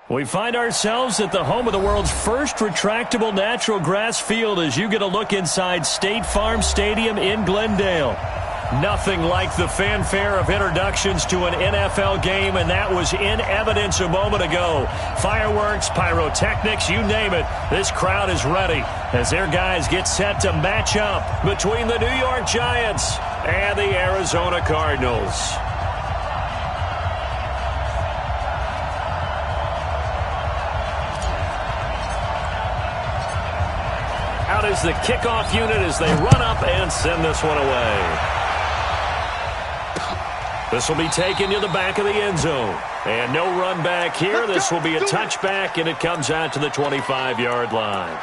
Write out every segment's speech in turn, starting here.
We find ourselves at the home of the world's first retractable natural grass field as you get a look inside State Farm Stadium in Glendale. Nothing like the fanfare of introductions to an NFL game, and that was in evidence a moment ago. Fireworks, pyrotechnics, you name it. This crowd is ready as their guys get set to match up between the New York Giants and the Arizona Cardinals. Out is the kickoff unit as they run up and send this one away. This will be taken to the back of the end zone. And no run back here. This will be a touchback, and it comes out to the 25-yard line.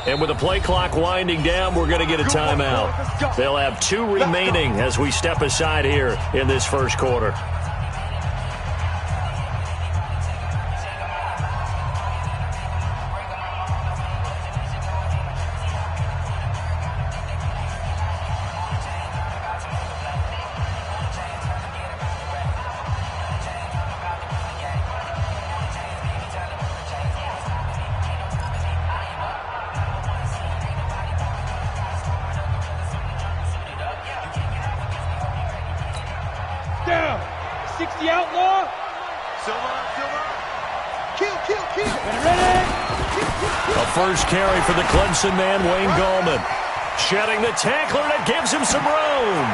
And with the play clock winding down, we're going to get a timeout. They'll have 2 remaining as we step aside here in this first quarter. Down. 60 outlaw. Silver. Kill. A first carry for the Clemson man, Wayne Gallman. Shedding the tackler, and it gives him some room.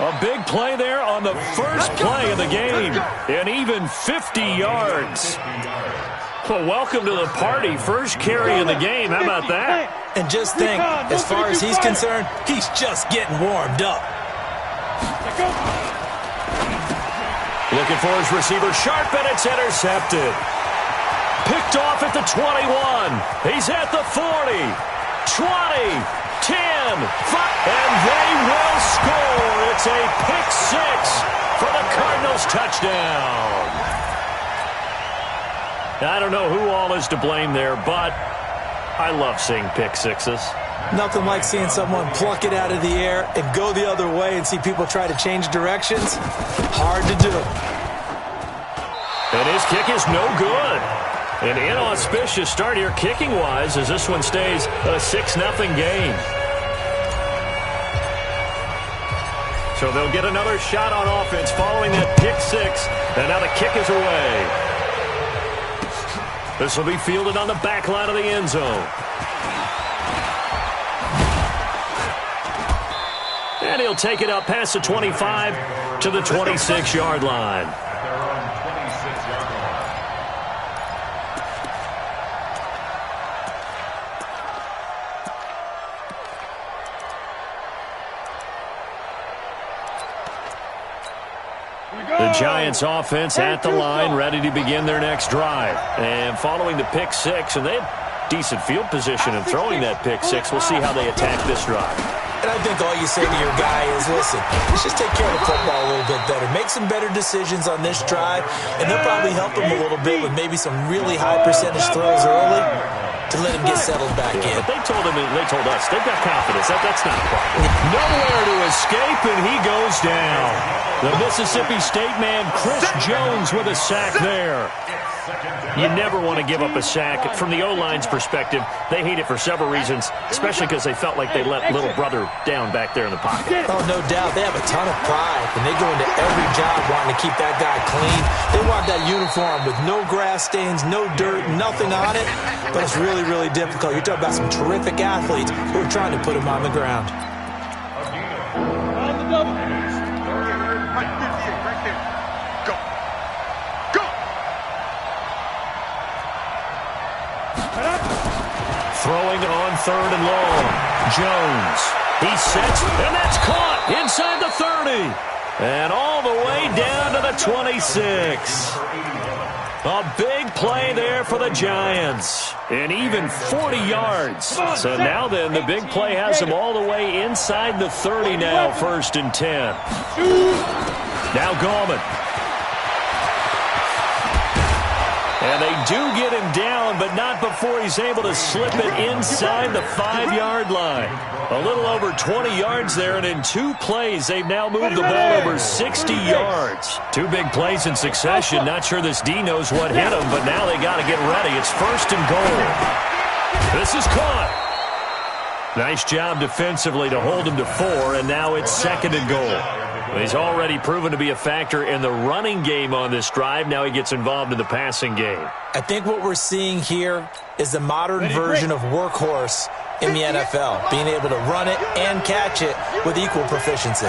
A big play there on the first play of the game. And even 50 yards. Well, welcome to the party. First carry of the game. How about that? And just think, as far as he's concerned, he's just getting warmed up. Looking for his receiver, sharp, and it's intercepted. Picked off at the 21. He's at the 40, 20, 10, 5, and they will score. It's a pick six for the Cardinals touchdown. I don't know who all is to blame there, but I love seeing pick sixes. Nothing like seeing someone pluck it out of the air and go the other way and see people try to change directions. Hard to do. And his kick is no good. An inauspicious start here kicking-wise as this one stays a 6-0 game. So they'll get another shot on offense following that pick six. And now the kick is away. This will be fielded on the back line of the end zone. And he'll take it up past the 25 to the 26-yard line. The Giants offense at the line, ready to begin their next drive. And following the pick six, and they have decent field position in throwing that pick six. We'll see how they attack this drive. And I think all you say to your guy is, listen, let's just take care of the football a little bit better. Make some better decisions on this drive, and they'll probably help him a little bit with maybe some really high percentage throws early to let him get settled back in. But they told us, they've got confidence. That's not a problem. Nowhere to escape, and he goes down. The Mississippi State man, Chris Jones, with a sack there. You never want to give up a sack. From the O-line's perspective, they hate it for several reasons, especially because they felt like they let little brother down back there in the pocket. Oh, no doubt. They have a ton of pride, and they go into every job wanting to keep that guy clean. They want that uniform with no grass stains, no dirt, nothing on it. But it's really, really difficult. You're talking about some terrific athletes who are trying to put him on the ground. On the double. Right there. Go. Go. Throwing on third and long. Jones. He sets, and that's caught inside the 30. And all the way down to the 26. A big play there for the Giants. And even 40 yards. So now then, the big play has them all the way inside the 30 now, 1st and 10. Now Gallman. And they do get him down, but not before he's able to slip it inside the 5-yard line. A little over 20 yards there, and in 2 plays, they've now moved the ball over 60 yards. 2 big plays in succession. Not sure this D knows what hit him, but now they got to get ready. It's 1st and goal. This is caught. Nice job defensively to hold him to 4, and now it's 2nd and goal. He's already proven to be a factor in the running game on this drive. Now he gets involved in the passing game. I think what we're seeing here is the modern version of workhorse in the NFL, being able to run it and catch it with equal proficiency.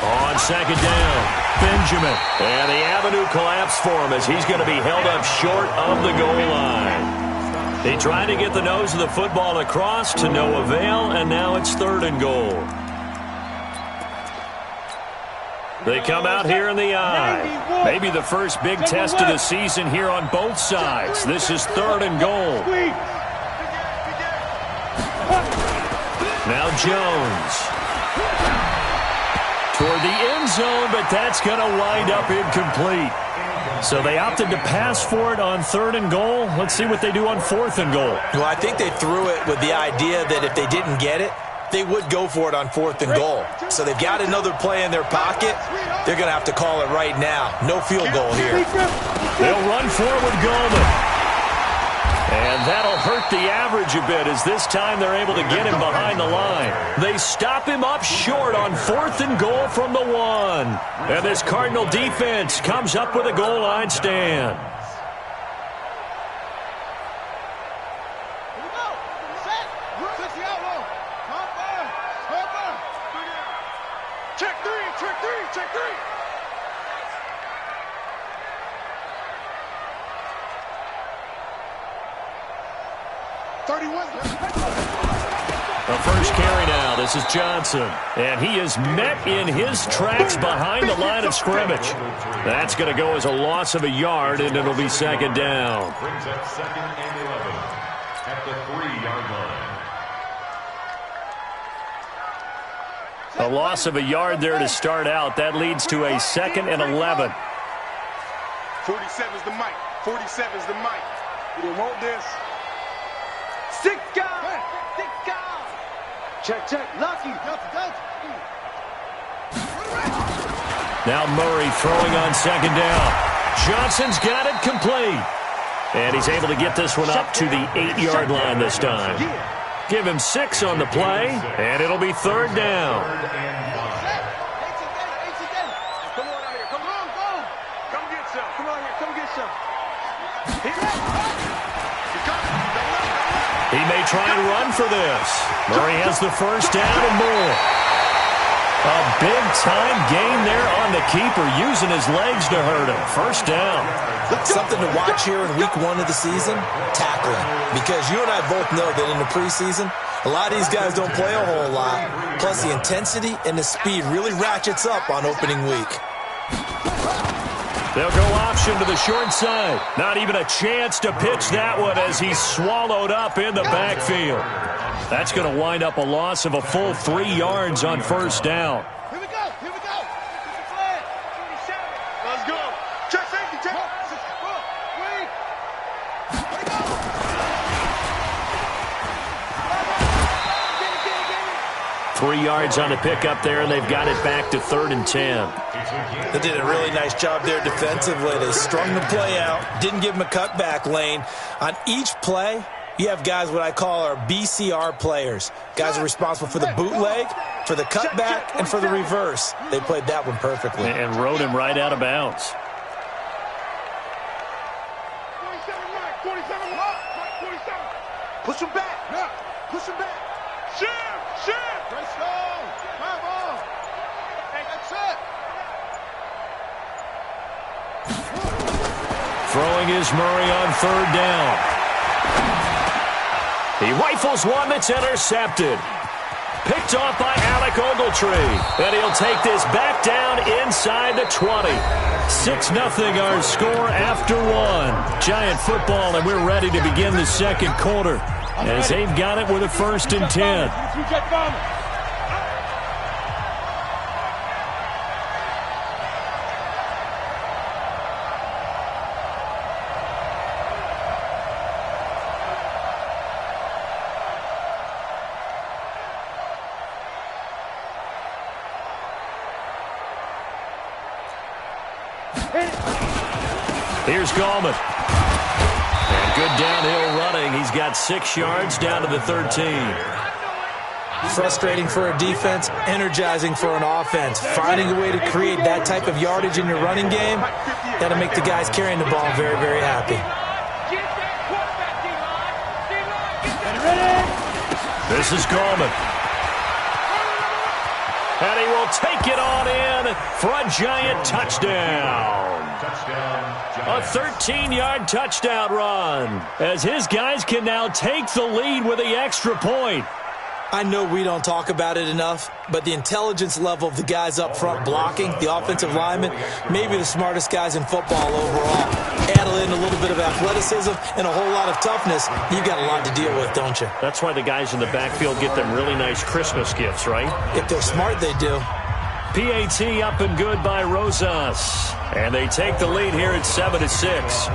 On 2nd down, Benjamin. And the avenue collapsed for him as he's going to be held up short of the goal line. They tried to get the nose of the football across to no avail, and now it's 3rd and goal. They come out here in the eye. Maybe the first big test of the season here on both sides. This is 3rd and goal. Now Jones. Toward the end zone, but that's going to wind up incomplete. So they opted to pass for it on 3rd and goal. Let's see what they do on 4th and goal. Well, I think they threw it with the idea that if they didn't get it, they would go for it on 4th and goal. So they've got another play in their pocket. They're going to have to call it right now. No field goal here. They'll run forward Gallman. And that'll hurt the average a bit as this time they're able to get him behind the line. They stop him up short on 4th and goal from the 1. And this Cardinal defense comes up with a goal line stand. Check three. 31. The first carry now. This is Johnson. And he is met in his tracks behind the line of scrimmage. That's going to go as a loss of a yard, and it'll be second down. Brings up 2nd and 11 at the 3-yard line. A loss of a yard there to start out. That leads to a 2nd and 11. 47's the mic. 47's the mic. You didn't want this. Stick guy. Stick guy. Check, check. Lucky. Now Murray throwing on second down. Johnson's got it complete. And he's able to get this one up to the 8-yard line this time. Give him 6 on the play, and it'll be third down. Come on out here. Come on, go. Come get some. Come on here. Come get some. He may try and run for this. Murray has the first down and more. A big-time gain there on the keeper, using his legs to hurt him. First down. Something to watch here in week 1 of the season, tackling. Because you and I both know that in the preseason, a lot of these guys don't play a whole lot. Plus, the intensity and the speed really ratchets up on opening week. They'll go option to the short side. Not even a chance to pitch that one as he's swallowed up in the backfield. That's going to wind up a loss of a full 3 yards on first down. Here we go. Here we go. Let's go. Check safety. Check. 3 yards on the pickup there, and they've got it back to 3rd and 10. They did a really nice job there defensively. They strung the play out, didn't give him a cutback lane. On each play, you have guys what I call our BCR players. Guys are responsible for the bootleg, for the cutback, and for the reverse. They played that one perfectly. And rode him right out of bounds. 47. Push him back. Push him back. Shim. Let's go. Come on. That's it. Throwing is Murray on 3rd down. He rifles one that's intercepted. Picked off by Alec Ogletree. And he'll take this back down inside the 20. 6-0 our score after 1. Giant football, and we're ready to begin the second quarter as they've got it with a 1st and 10. Here's Gallman. And good downhill running. He's got 6 yards down to the 13. Frustrating for a defense, energizing for an offense. Finding a way to create that type of yardage in your running game, that'll make the guys carrying the ball very, very happy. This is Gallman. And he will take it on in for a giant touchdown. A 13-yard touchdown run as his guys can now take the lead with the extra point. I know we don't talk about it enough, but the intelligence level of the guys up front blocking, the offensive linemen, maybe the smartest guys in football overall. Add in a little bit of athleticism and a whole lot of toughness, you've got a lot to deal with, don't you? That's why the guys in the backfield get them really nice Christmas gifts, right? If they're smart, they do. PAT up and good by Rosas. And they take the lead here at 7-6.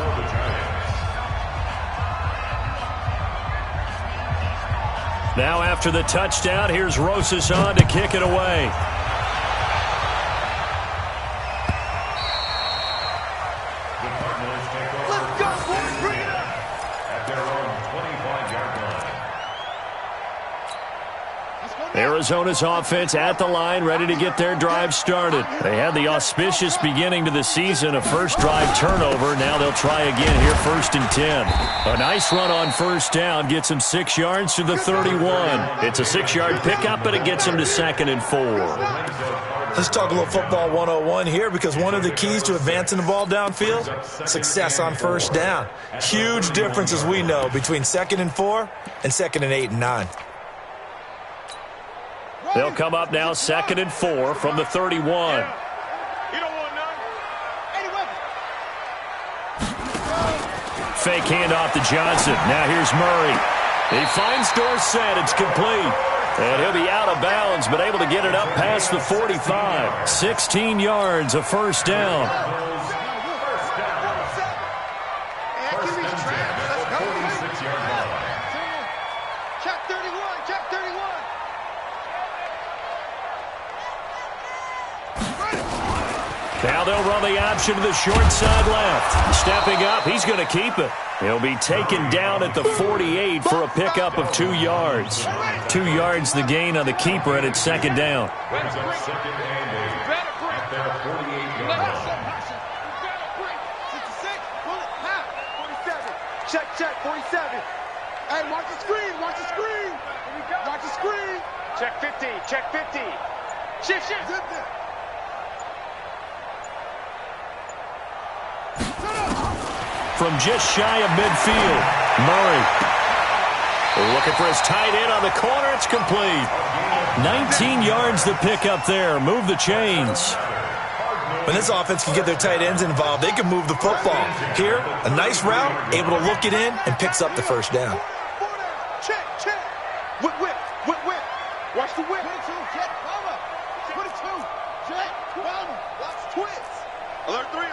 Now after the touchdown, here's Rosas on to kick it away. Let's go, boys. Bring it up. At their own 25-yard line. Arizona's offense at the line, ready to get their drive started. They had the auspicious beginning to the season, a first drive turnover. Now they'll try again here, 1st and 10. A nice run on first down gets them 6 yards to the 31. It's a 6-yard pickup, but it gets them to 2nd and 4. Let's talk a little football 101 here, because one of the keys to advancing the ball downfield, success on first down. Huge difference, as we know, between 2nd and 4 and 2nd and 8 and 9. They'll come up now 2nd and 4 from the 31. You don't want none. Fake handoff to Johnson. Now here's Murray. He finds Dorsett. It's complete. And he'll be out of bounds, but able to get it up past the 45. 16 yards, a first down. Check 31, check 31. Now they'll run the option to the short side left. Stepping up, he's going to keep it. He'll be taken down at the 48 for a pickup of 2 yards. 2 yards the gain on the keeper, and it's 2nd down. Brings up 2nd and 8 at their 48-yard line. 66, pull it, half, 47. Check, 47. Hey, watch the screen, watch the screen. Watch the screen. Check 50, check 50. Shift. Zip it. From just shy of midfield, Murray. Looking for his tight end on the corner. It's complete. 19 yards to pick up there. Move the chains. When this offense can get their tight ends involved, they can move the football. Here, a nice route, able to look it in, and picks up the first down. Check. Whip. Watch the whip. 22, check, mama. 22, check, mama. Watch twist. Alert 3.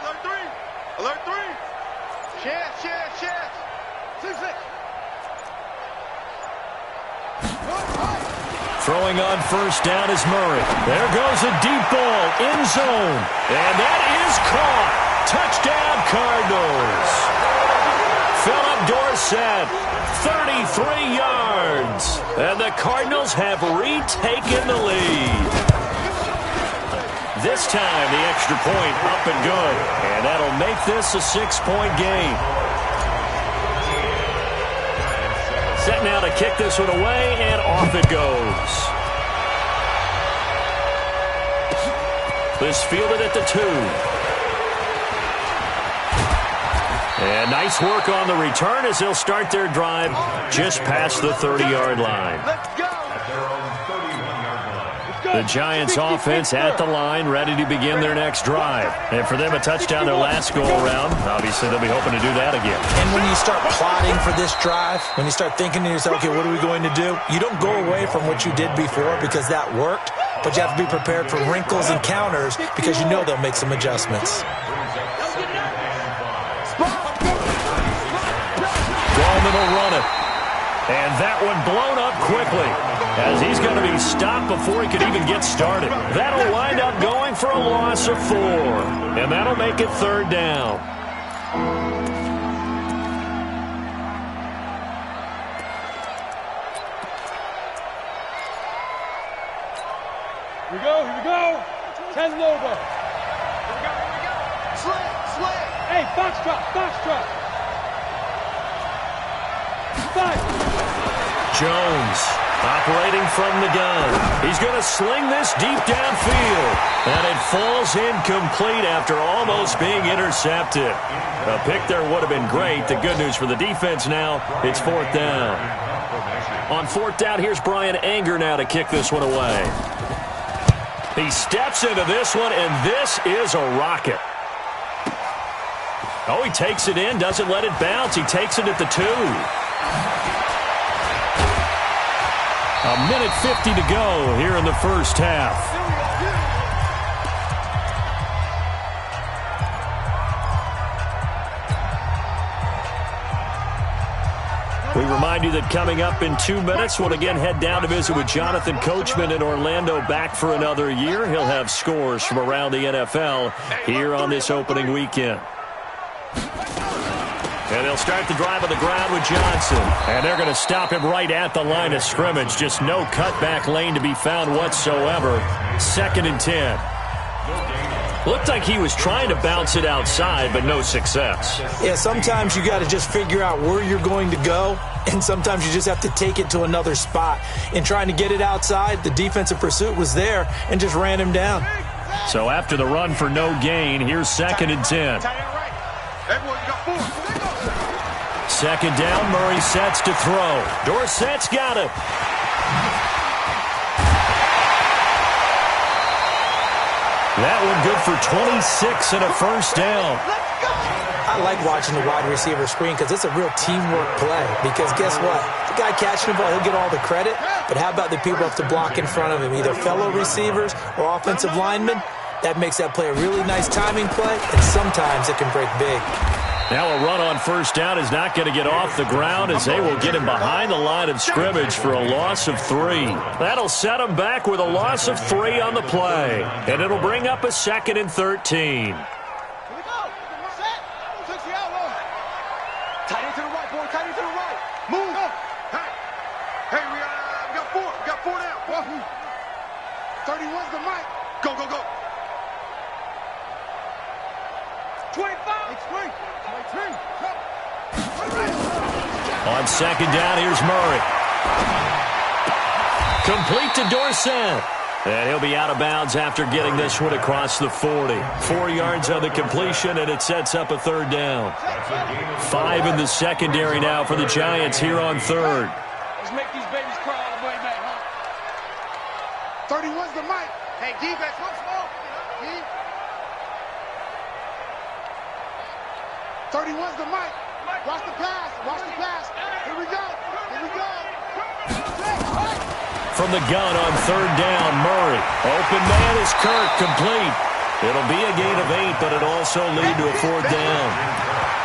Share. 6. Throwing on first down is Murray. There goes a deep ball, end zone. And that is caught. Touchdown, Cardinals. Philip Dorsett, 33 yards. And the Cardinals have retaken the lead. This time, the extra point up and good. And that'll make this a 6-point game. Set now to kick this one away, and off it goes. This fielded at the 2. And nice work on the return as they'll start their drive just past the 30-yard line. Let's go. At their own 31-yard line. The Giants offense at the line, ready to begin their next drive. And for them, a touchdown their last go-around. Obviously, they'll be hoping to do that again. And when you start plotting for this drive, when you start thinking to yourself, okay, what are we going to do? You don't go away from what you did before because that worked, but you have to be prepared for wrinkles and counters because you know they'll make some adjustments. Gallman will run it. And that one blown up quickly as he's going to be stopped before he could even get started. That'll wind up going for a loss of 4. And that'll make it 3rd down. Here we go. 10 over. Here we go. Slant. Hey, foxtrot. 5. Jones operating from the gun. He's going to sling this deep downfield. And it falls incomplete after almost being intercepted. A pick there would have been great. The good news for the defense now, it's 4th down. On 4th down, here's Brian Anger now to kick this one away. He steps into this one, and this is a rocket. Oh, he takes it in, doesn't let it bounce. He takes it at the 2. A minute 50 to go here in the first half. We remind you that coming up in 2 minutes, we'll again head down to visit with Jonathan Coachman in Orlando, back for another year. He'll have scores from around the NFL here on this opening weekend. And they'll start the drive on the ground with Johnson. And they're going to stop him right at the line of scrimmage. Just no cutback lane to be found whatsoever. 2nd and 10. Looked like he was trying to bounce it outside, but no success. Yeah, sometimes you got to just figure out where you're going to go, and sometimes you just have to take it to another spot. In trying to get it outside, the defensive pursuit was there and just ran him down. So after the run for no gain, here's 2nd and 10. Second down, Murray sets to throw. Dorsett's got it. That one good for 26 and a first down. I like watching the wide receiver screen because it's a real teamwork play. Because guess what? The guy catching the ball, he'll get all the credit. But how about the people who have to block in front of him, either fellow receivers or offensive linemen? That makes that play a really nice timing play, and sometimes it can break big. Now a run on first down is not going to get off the ground as they will get him behind the line of scrimmage for a loss of 3. That'll set him back with a loss of 3 on the play. And it'll bring up a 2nd and 13. Tight end to the right, boy. Tight end to the right. Move. Hey, we got 4. We got 4 down. 31's the mic. Go, go, go. 25. On second down, here's Murray. Complete to Dorsett. And he'll be out of bounds after getting this one across the 40. 4 yards on the completion, and it sets up a 3rd down. 5 in the secondary now for the Giants here on 3rd. Let's make these babies cry all the way back, huh? 31's the mic. Hey, defense, look small. 31's the mic. Watch the pass. Watch the pass. Here we go. Here we go. From the gun on 3rd down, Murray. Open man is Kirk, complete. It'll be a gain of 8, but it'll also lead to a 4th down.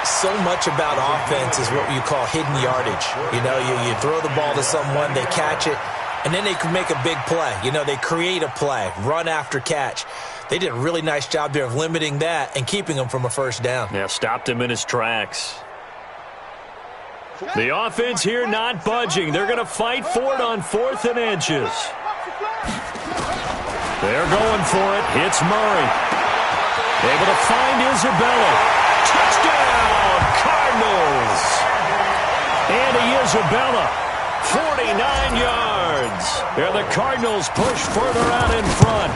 So much about offense is what you call hidden yardage. You know, you throw the ball to someone, they catch it, and then they can make a big play. You know, they create a play, run after catch. They did a really nice job there of limiting that and keeping him from a first down. Yeah, stopped him in his tracks. The offense here not budging. They're going to fight for it on 4th and inches. They're going for it. Hits Murray. Able to find Isabella. Touchdown, Cardinals. Andy Isabella, 49 yards. There the Cardinals push further out in front.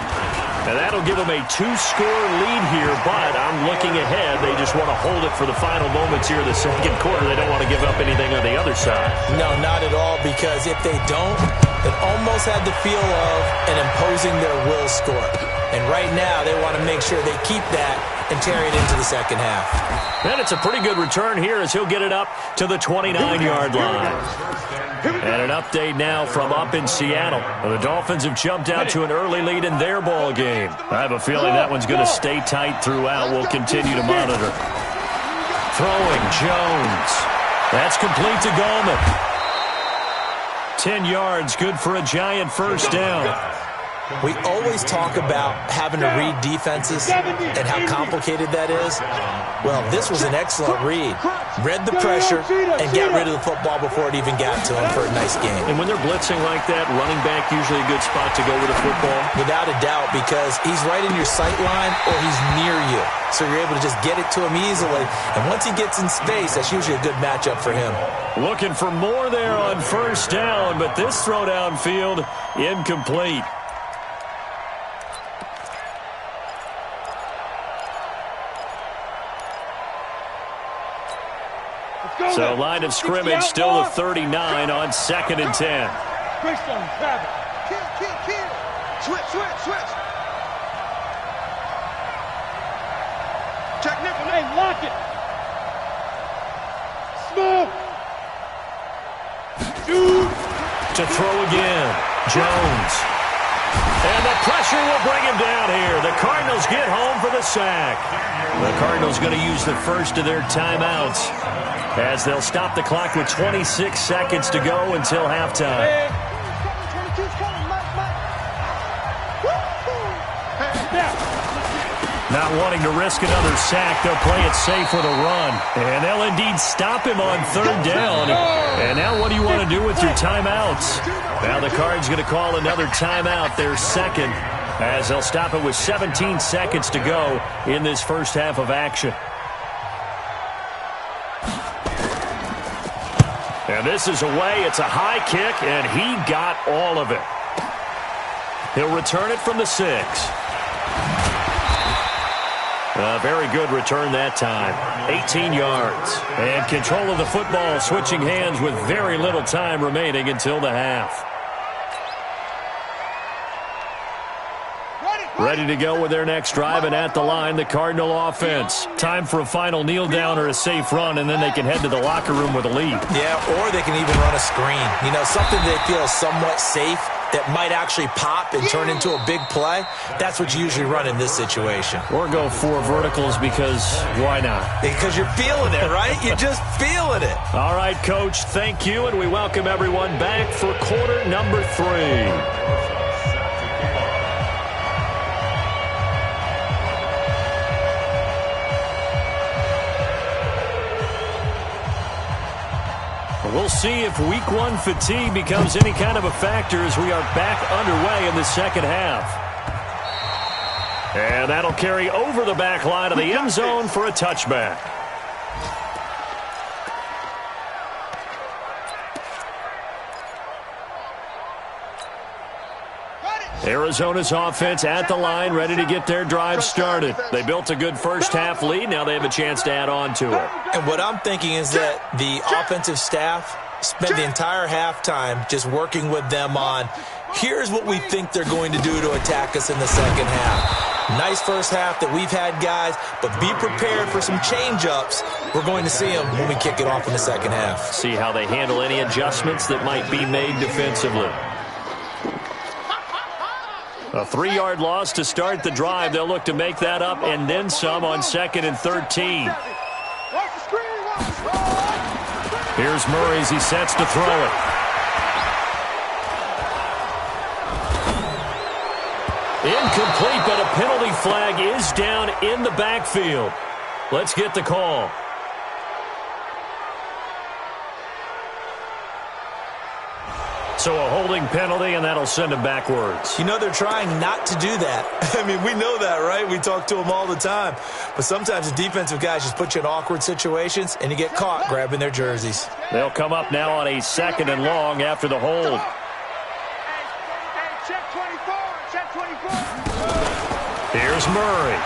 And that'll give them a 2-score lead here, but I'm looking ahead. They just want to hold it for the final moments here in the second quarter. They don't want to give up anything on the other side. No, not at all, because if they don't, it almost had the feel of an imposing their will score. And right now, they want to make sure they keep that and carry it into the second half. And it's a pretty good return here as he'll get it up to the 29-yard line. And an update now from up in Seattle. The Dolphins have jumped out to an early lead in their ball game. I have a feeling that one's going to stay tight throughout. We'll continue to monitor. Throwing, Jones. That's complete to Gallman. 10 yards, good for a Giant first down. We always talk about having to read defenses and how complicated that is. Well, this was an excellent read. Read the pressure and got rid of the football before it even got to him for a nice game. And when they're blitzing like that, running back usually a good spot to go with a football? Without a doubt, because he's right in your sight line or he's near you. So you're able to just get it to him easily. And once he gets in space, that's usually a good matchup for him. Looking for more there on first down, but this throw downfield incomplete. So line of scrimmage still the 39 on 2nd and 10. Christian, grab it. Kill. Switch. Check nickel. Hey, lock it. Small. Dude. To throw again. Jones. And the pressure will bring him down here. The Cardinals get home for the sack. The Cardinals going to use the first of their timeouts as they'll stop the clock with 26 seconds to go until halftime. Not wanting to risk another sack, they'll play it safe with a run. And they'll indeed stop him on 3rd down. And now what do you want to do with your timeouts? Now the Cards going to call another timeout, their second. as they'll stop it with 17 seconds to go in this first half of action. And this is away. It's a high kick, and he got all of it. He'll return it from the 6. A very good return that time. 18 yards. And control of the football, switching hands with very little time remaining until the half. Ready to go with their next drive, and at the line, the Cardinal offense. Time for a final kneel down or a safe run, and then they can head to the locker room with a lead. Yeah, or they can even run a screen. You know, something they feel is somewhat safe that might actually pop and turn into a big play. That's what you usually run in this situation. Or go 4 verticals because why not? Because you're feeling it, right? You're just feeling it. All right, Coach, thank you, and we welcome everyone back for quarter number 3. We'll see if week 1 fatigue becomes any kind of a factor as we are back underway in the second half. And that'll carry over the back line of the end zone for a touchback. Arizona's offense at the line, ready to get their drive started. They built a good first half lead. Now they have a chance to add on to it. And what I'm thinking is that the offensive staff spent the entire halftime just working with them on, here's what we think they're going to do to attack us in the second half. Nice first half that we've had, guys, but be prepared for some change-ups. We're going to see them when we kick it off in the second half. See how they handle any adjustments that might be made defensively. A 3-yard loss to start the drive. They'll look to make that up and then some on 2nd and 13. Here's Murray as he sets to throw it. Incomplete, but a penalty flag is down in the backfield. Let's get the call. So a holding penalty, and that'll send him backwards. You know, they're trying not to do that. I mean, we know that, right? We talk to them all the time. But sometimes the defensive guys just put you in awkward situations, and you get caught grabbing their jerseys. They'll come up now on a 2nd and long after the hold. Check 24. Check 24. Here's Murray.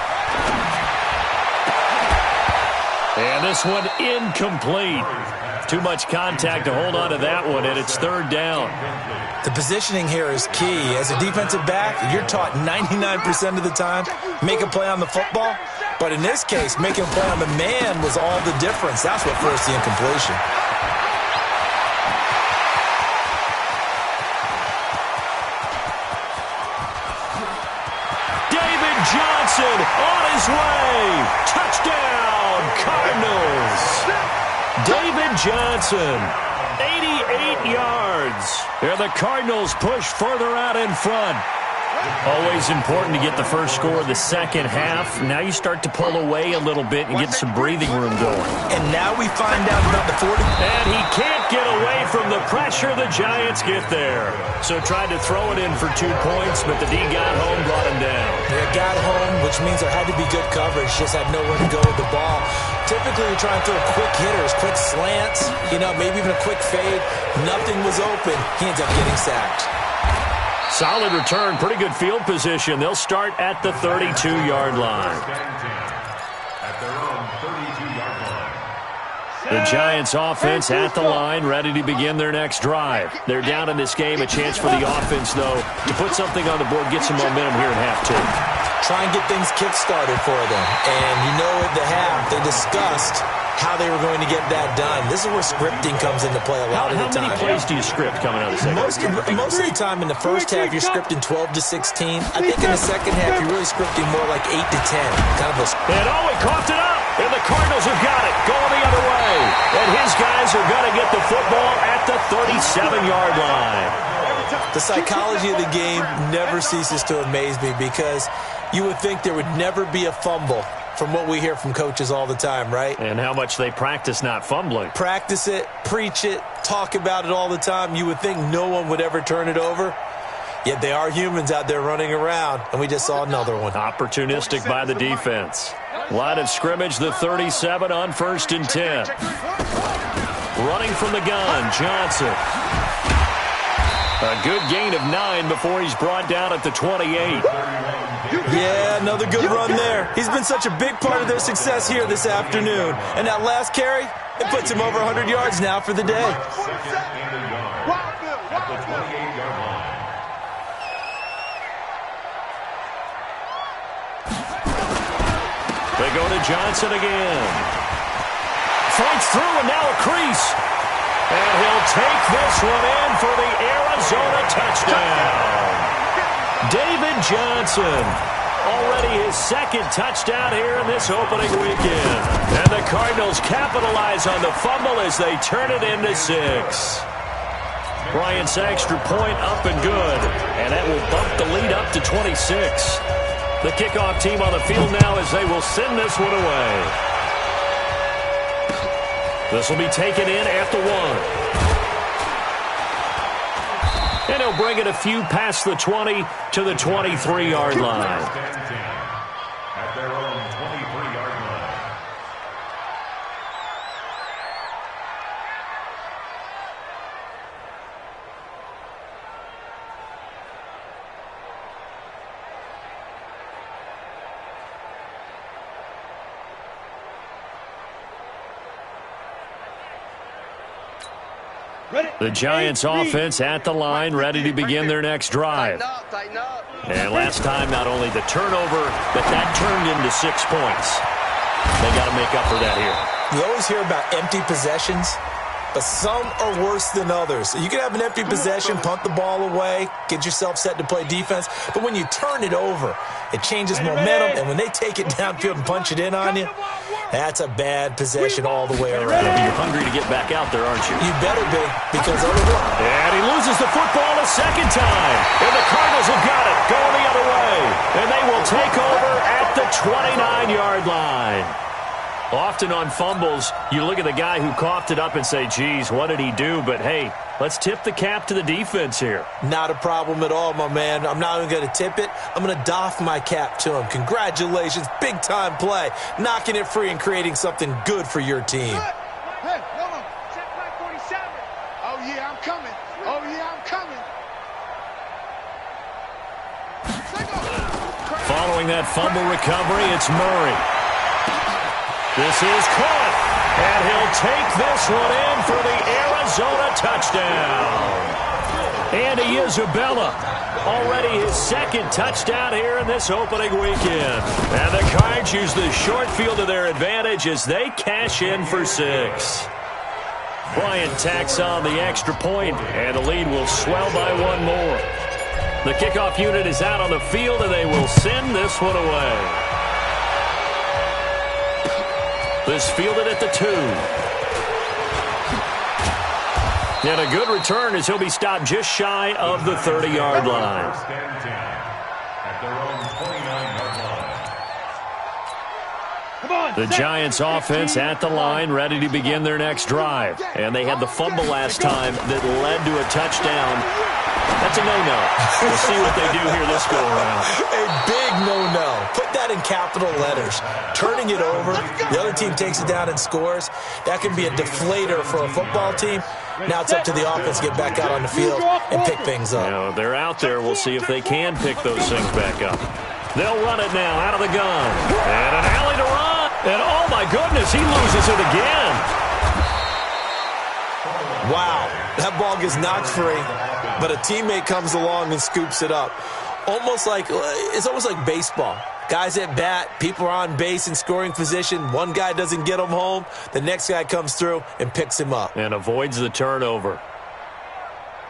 And this one incomplete. Too much contact to hold on to that one, and it's 3rd down. The positioning here is key. As a defensive back, you're taught 99% of the time, make a play on the football. But in this case, making a play on the man was all the difference. That's what forced the incompletion. David Johnson on his way. Touchdown, Cardinals. David Johnson, 88 yards. Here the Cardinals push further out in front. Always important to get the first score of the second half. Now you start to pull away a little bit and get some breathing room going. And now we find out about the 40. And he can't get away from the pressure. The Giants get there. So tried to throw it in for 2 points, but the D got home, brought him down. Yeah, got home, which means there had to be good coverage. Just had nowhere to go with the ball. Typically, you try and throw quick hitters, quick slants, maybe even a quick fade. Nothing was open. He ends up getting sacked. Solid return, pretty good field position. They'll start at the 32-yard line. The Giants offense at the line, ready to begin their next drive. They're down in this game. A chance for the offense, though, to put something on the board, get some momentum here in half 2. Try and get things kick-started for them. And at the half, they discussed how they were going to get that done. This is where scripting comes into play a lot of the time. How many plays do you script coming out of the second half? Most of the time in the first half, you're scripting 12 to 16. I think in the second half, you're really scripting more like 8 to 10. Kind of a... And he coughed it up. And the Cardinals have got it. Going the other way. And his guys are going to get the football at the 37-yard line. The psychology of the game never ceases to amaze me because you would think there would never be a fumble from what we hear from coaches all the time, right? And how much they practice not fumbling. Practice it, preach it, talk about it all the time. You would think no one would ever turn it over. Yet they are humans out there running around, and we just saw another one. Opportunistic by the defense. Line of scrimmage, the 37 on 1st and 10. Running from the gun, Johnson. A good gain of 9 before he's brought down at the 28. Yeah, another good run there. He's been such a big part of their success here this afternoon. And that last carry, it puts him over 100 yards now for the day. They go to Johnson again. Fights through and now a crease. And he'll take this one in for the Arizona touchdown. David Johnson. Already his second touchdown here in this opening weekend. And the Cardinals capitalize on the fumble as they turn it into 6. Bryant's extra point up and good. And that will bump the lead up to 26. The kickoff team on the field now as they will send this one away. This will be taken in at the 1. And he'll bring it a few past the 20 to the 23-yard line. At their own 23-yard line. The Giants offense at the line, ready to begin their next drive. And last time, not only the turnover, but that turned into 6 points. They got to make up for that here. You always hear about empty possessions, but some are worse than others. You can have an empty possession, punt the ball away, get yourself set to play defense, but when you turn it over, it changes momentum, and when they take it downfield and punch it in on you, that's a bad possession all the way around. You're hungry to get back out there, aren't you? You better be, because otherwise... And he loses the football a second time. And the Cardinals have got it, going the other way. And they will take over at the 29-yard line. Often on fumbles, you look at the guy who coughed it up and say, geez, what did he do? But, hey, let's tip the cap to the defense here. Not a problem at all, my man. I'm not even going to tip it. I'm going to doff my cap to him. Congratulations. Big-time play. Knocking it free and creating something good for your team. Hey, hold on. Check flag 47. Oh, yeah, I'm coming. Oh, yeah, I'm coming. Following that fumble recovery, it's Murray. This is caught, and he'll take this one in for the Arizona touchdown. Andy Isabella, already his second touchdown here in this opening weekend. And the Cards use the short field to their advantage as they cash in for 6. Bryant tacks on the extra point, and the lead will swell by 1 more. The kickoff unit is out on the field, and they will send this one away. This fielded at the 2. And a good return as he'll be stopped just shy of the 30-yard line. At their own 29-yard line. The Giants offense at the line, ready to begin their next drive. And they had the fumble last time that led to a touchdown. That's a no-no. We'll see what they do here this go-around. A big no-no. Put that in capital letters. Turning it over, the other team takes it down and scores. That can be a deflator for a football team. Now it's up to the offense to get back out on the field and pick things up. You know, they're out there. We'll see if they can pick those things back up. They'll run it now out of the gun. And an alley to run. And, oh, my goodness, he loses it again. Wow, that ball gets knocked free, but a teammate comes along and scoops it up. It's almost like baseball. Guys at bat, people are on base in scoring position. One guy doesn't get him home. The next guy comes through and picks him up. And avoids the turnover.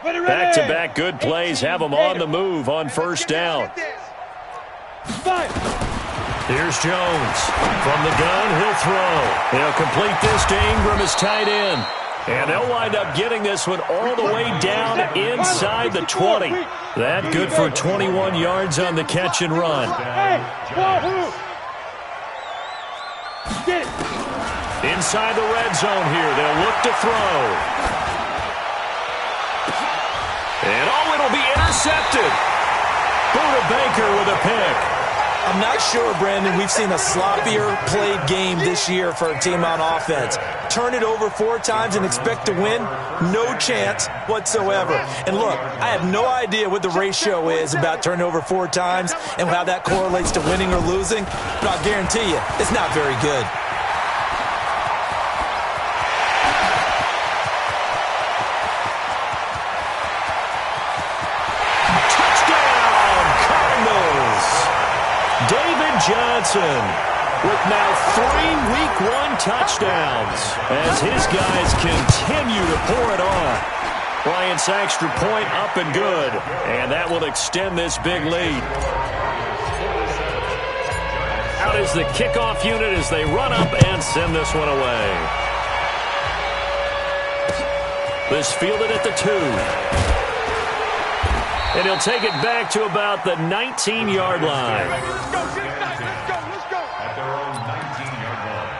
Back-to-back good plays have them on the move on first down. Here's Jones. From the gun, he'll throw. He'll complete this to Ingram as tight end. And they'll wind up getting this one all the way down inside the 20. That good for 21 yards on the catch and run. Inside the red zone here, they'll look to throw. And, oh, it'll be intercepted. Buda Baker with a pick. I'm not sure, Brandon, we've seen a sloppier played game this year for a team on offense. Turn it over 4 times and expect to win? No chance whatsoever. And look, I have no idea what the ratio is about turning over 4 times and how that correlates to winning or losing, but I'll guarantee you, it's not very good. Johnson with now 3 Week 1 touchdowns as his guys continue to pour it on. Bryant's extra point up and good, and that will extend this big lead. Out is the kickoff unit as they run up and send this one away. This fielded at the 2. And he'll take it back to about the 19-yard line. Let's go. At their own 19-yard line.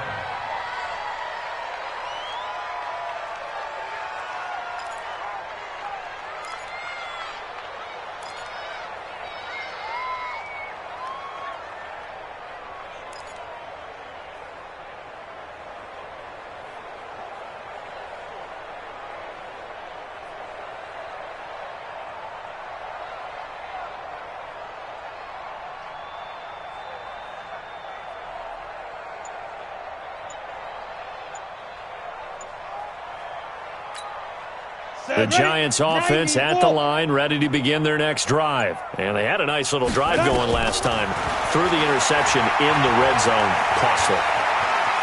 The Giants offense at the line, ready to begin their next drive. And they had a nice little drive going last time. Threw the interception in the red zone. Costly.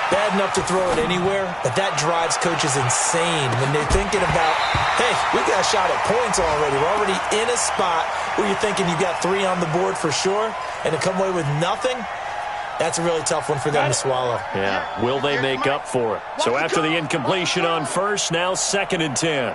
Bad enough to throw it anywhere, but that drives coaches insane when they're thinking about, hey, we got a shot at points already. We're already in a spot where you're thinking you got 3 on the board for sure, and to come away with nothing, that's a really tough one for them to swallow. Yeah, will they make up for it? So after the incompletion on first, now 2nd and 10.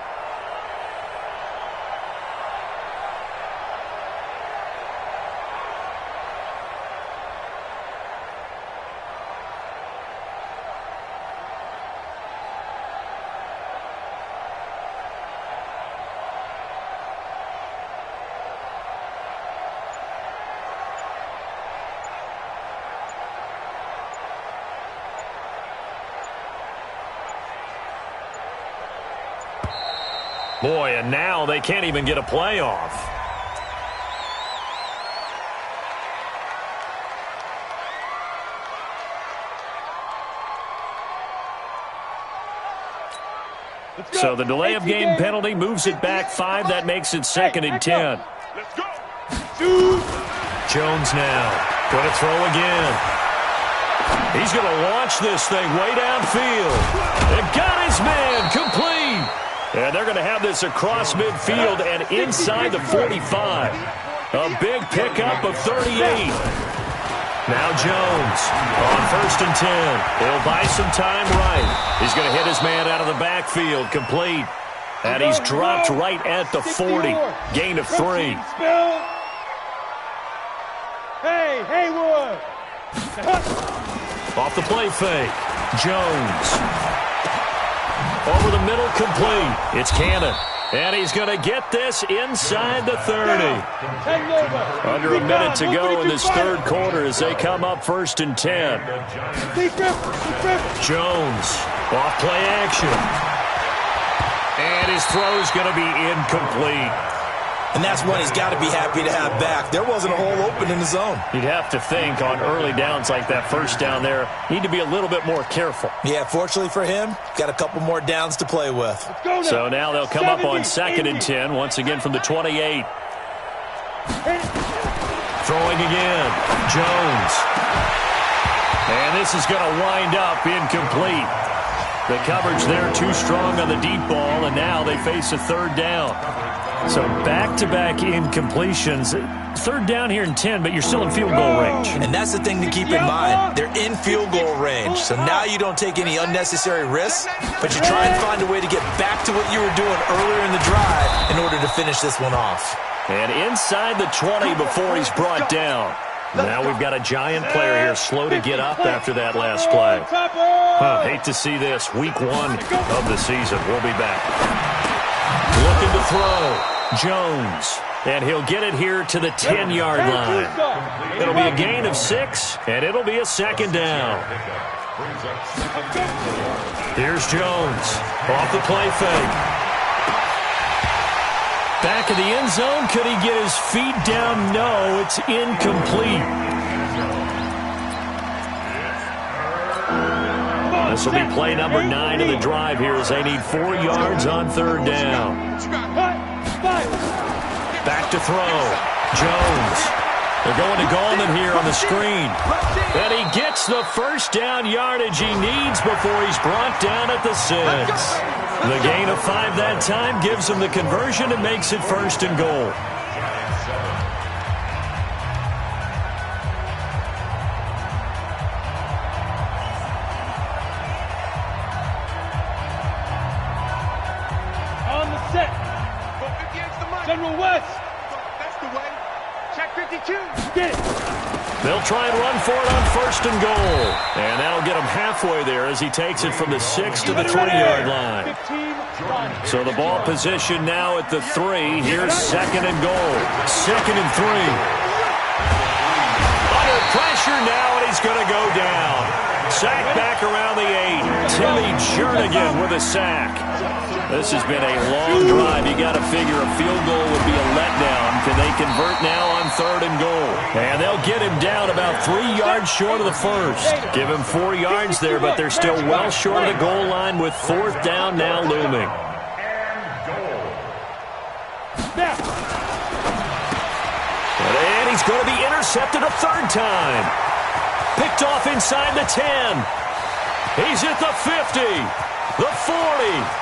Boy, and now they can't even get a playoff. So the delay of game penalty moves it back 5. That makes it 2nd and 10. Let's go. Jones now. Going to throw again. He's going to launch this thing way downfield. It got his man complete. And they're going to have this across midfield and inside the 45. A big pickup of 38. Now Jones on 1st and 10. He'll buy some time right. He's going to hit his man out of the backfield, complete. And he's dropped right at the 40. Gain of 3. Hey, Haywood. Off the play fake. Jones. Over the middle, complete. It's Cannon. And he's going to get this inside the 30. Under a minute to go in this 3rd quarter as they come up 1st and 10. Jones, off play action. And his throw's going to be incomplete. And that's one he's got to be happy to have back. There wasn't a hole open in the zone. You'd have to think on early downs like that first down there, need to be a little bit more careful. Yeah, fortunately for him, got a couple more downs to play with. So now they'll come up on 2nd and 10, once again from the 28. Throwing again, Jones. And this is going to wind up incomplete. The coverage there too strong on the deep ball, and now they face a 3rd down. So back-to-back incompletions. 3rd down here in 10, but you're still in field goal range. And that's the thing to keep in mind. They're in field goal range. So now you don't take any unnecessary risks, but you try and find a way to get back to what you were doing earlier in the drive in order to finish this one off. And inside the 20 before he's brought down. Now we've got a Giant player here slow to get up after that last play. Hate to see this. Week 1 of the season. We'll be back. Looking to throw. Jones. And he'll get it here to the 10-yard line. It'll be a gain of 6, and it'll be a second down. Here's Jones. Off the play fake. Back of the end zone. Could he get his feet down? No, it's incomplete. This will be play number 9 of the drive here as they need 4 yards on third down. Back to throw. Jones. They're going to Gallman here on the screen. And he gets the first down yardage he needs before he's brought down at the 6. The gain of 5 that time gives him the conversion and makes it 1st and goal. On the set. General West. That's the way. Check 52. Get it. They'll try and run for it on 1st and goal. And that'll get him halfway there as he takes it from the 6 to the 3-yard line. So the ball position now at the 3. Here's 2nd and goal. 2nd and 3. Under pressure now, and he's going to go down. Sack back around the 8. Timmy Jernigan with a sack. This has been a long drive. You got to figure a field goal would be a letdown. Can they convert now on 3rd and goal? And they'll get him down about 3 yards short of the first. Give him 4 yards there, but they're still well short of the goal line with 4th down now looming. And he's going to be intercepted a 3rd time. Picked off inside the 10. He's at the 50, the 40.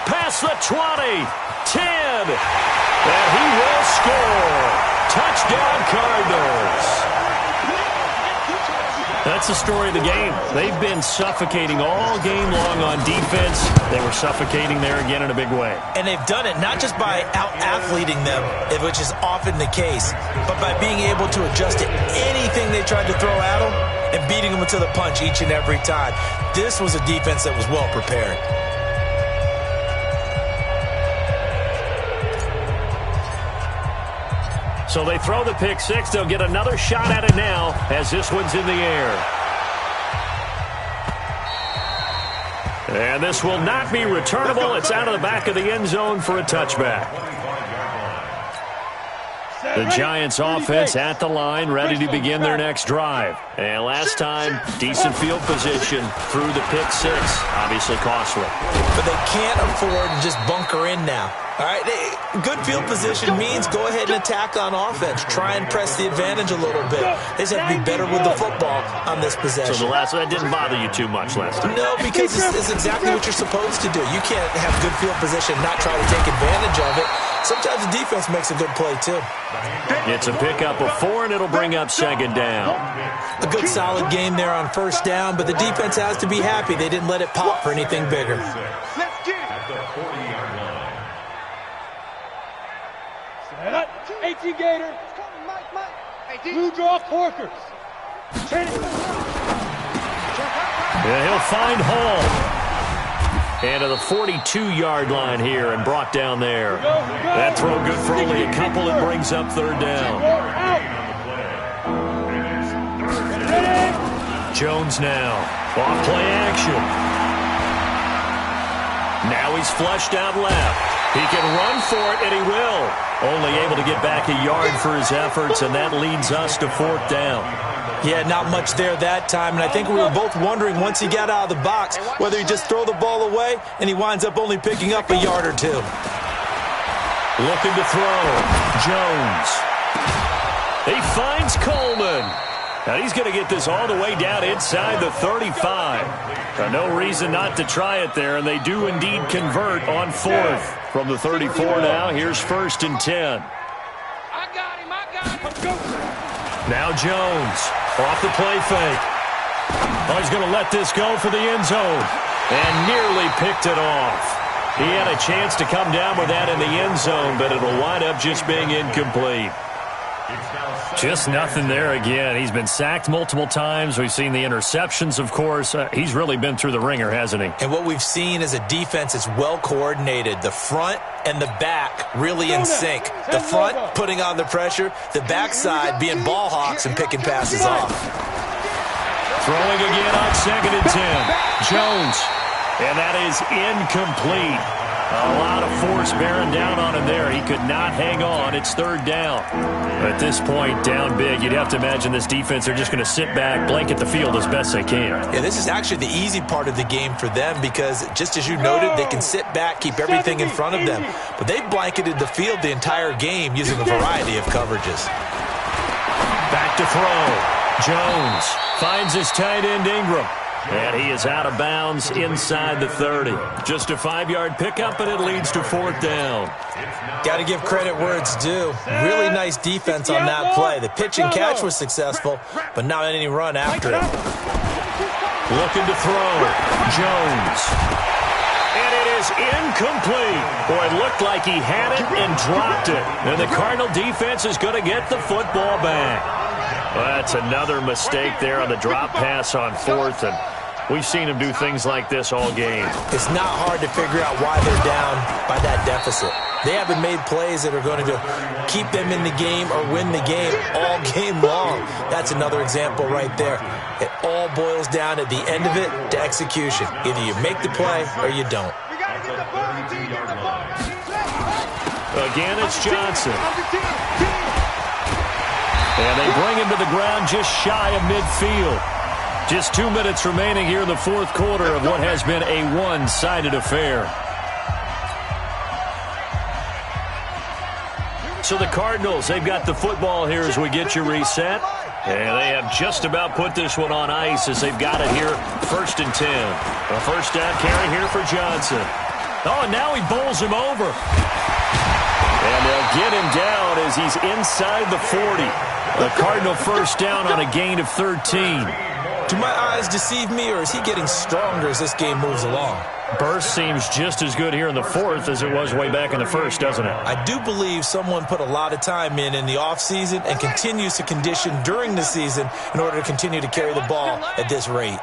Past the 20, 10, and he will score. Touchdown, Cardinals. That's the story of the game. They've been suffocating all game long on defense. They were suffocating there again in a big way. And they've done it not just by out-athleting them, which is often the case, but by being able to adjust to anything they tried to throw at them and beating them to the punch each and every time. This was a defense that was well prepared. So they throw the pick 6. They'll get another shot at it now as this one's in the air. And this will not be returnable. It's out of the back of the end zone for a touchback. The Giants offense at the line, ready to begin their next drive. And last time, decent field position through the pick 6. Obviously costly. But they can't afford to just bunker in now. All right, good field position means go ahead and attack on offense. Try and press the advantage a little bit. They just have to be better with the football on this possession. So the last one didn't bother you too much last time? No, because it's exactly what you're supposed to do. You can't have good field position and not try to take advantage of it. Sometimes the defense makes a good play, too. It's a pickup of 4, and it'll bring up 2nd down. A good, solid game there on 1st down, but the defense has to be happy they didn't let it pop for anything bigger. Let's get it. 18 Gator. Blue draw Corkers. Yeah, he'll find Hall. And to the 42-yard line here and brought down there. That throw good for only a couple. It brings up 3rd down. Jones now. Off play action. Now he's flushed out left. He can run for it, and he will. Only able to get back a yard for his efforts, and that leads us to 4th down. Yeah, not much there that time, and I think we were both wondering once he got out of the box whether he just throw the ball away, and he winds up only picking up a yard or 2. Looking to throw. Jones. He finds Coleman. Now he's going to get this all the way down inside the 35. No reason not to try it there, and they do indeed convert on 4th. From the 34 now, here's 1st and 10. I got him. Now Jones off the play fake. Oh, he's going to let this go for the end zone. And nearly picked it off. He had a chance to come down with that in the end zone, but it'll wind up just being incomplete. Just nothing there again. He's been sacked multiple times. We've seen the interceptions, of course. He's really been through the ringer, hasn't he? And what we've seen is a defense that's well coordinated. The front and the back really in sync. The front putting on the pressure, the backside being ball hawks and picking passes off. Throwing again on 2nd and 10. Jones. And that is incomplete. A lot of force bearing down on him there. He could not hang on. It's 3rd down. At this point, down big, you'd have to imagine this defense, they're just going to sit back, blanket the field as best they can. Yeah, this is actually the easy part of the game for them because, just as you noted, they can sit back, keep everything in front of them. But they blanketed the field the entire game using a variety of coverages. Back to throw. Jones finds his tight end Ingram. And he is out of bounds inside the 30. Just a 5-yard pickup, and it leads to 4th down. Got to give credit where it's due. Really nice defense on that play. The pitch and catch was successful, but not any run after it. Looking to throw. Jones. And it is incomplete. Boy, it looked like he had it and dropped it. And the Cardinal defense is going to get the football back. Well, that's another mistake there on the drop pass on 4th, and we've seen him do things like this all game. It's not hard to figure out why they're down by that deficit. They haven't made plays that are going to keep them in the game or win the game all game long. That's another example right there. It all boils down at the end of it to execution. Either you make the play or you don't. Again, it's Johnson. And they bring him to the ground just shy of midfield. Just 2 minutes remaining here in the 4th quarter of what has been a one-sided affair. So the Cardinals, they've got the football here as we get you reset. And they have just about put this one on ice as they've got it here, 1st and 10. A 1st down carry here for Johnson. Oh, and now he bowls him over. And they'll get him down as he's inside the 40. The Cardinal 1st down on a gain of 13. Do my eyes deceive me, or is he getting stronger as this game moves along? Burst seems just as good here in the 4th as it was way back in the 1st, doesn't it? I do believe someone put a lot of time in the offseason and continues to condition during the season in order to continue to carry the ball at this rate.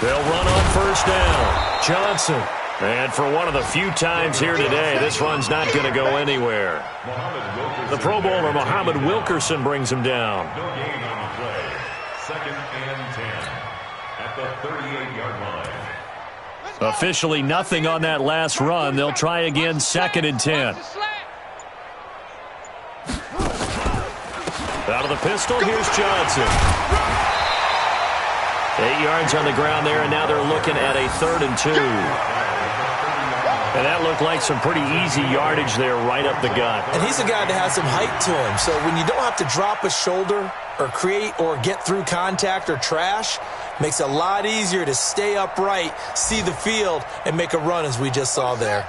They'll run on 1st down. Johnson. And for one of the few times here today, this run's not going to go anywhere. The Pro Bowler, Muhammad Wilkerson, brings him down. No gain on the play. 2nd and 10 at the 38-yard line. Officially nothing on that last run. They'll try again, 2nd and 10. Out of the pistol, here's Johnson. 8 yards on the ground there, and now they're looking at a 3rd and 2. And that looked like some pretty easy yardage there right up the gut. And he's a guy that has some height to him. So when you don't have to drop a shoulder or create or get through contact or trash, makes it a lot easier to stay upright, see the field, and make a run as we just saw there.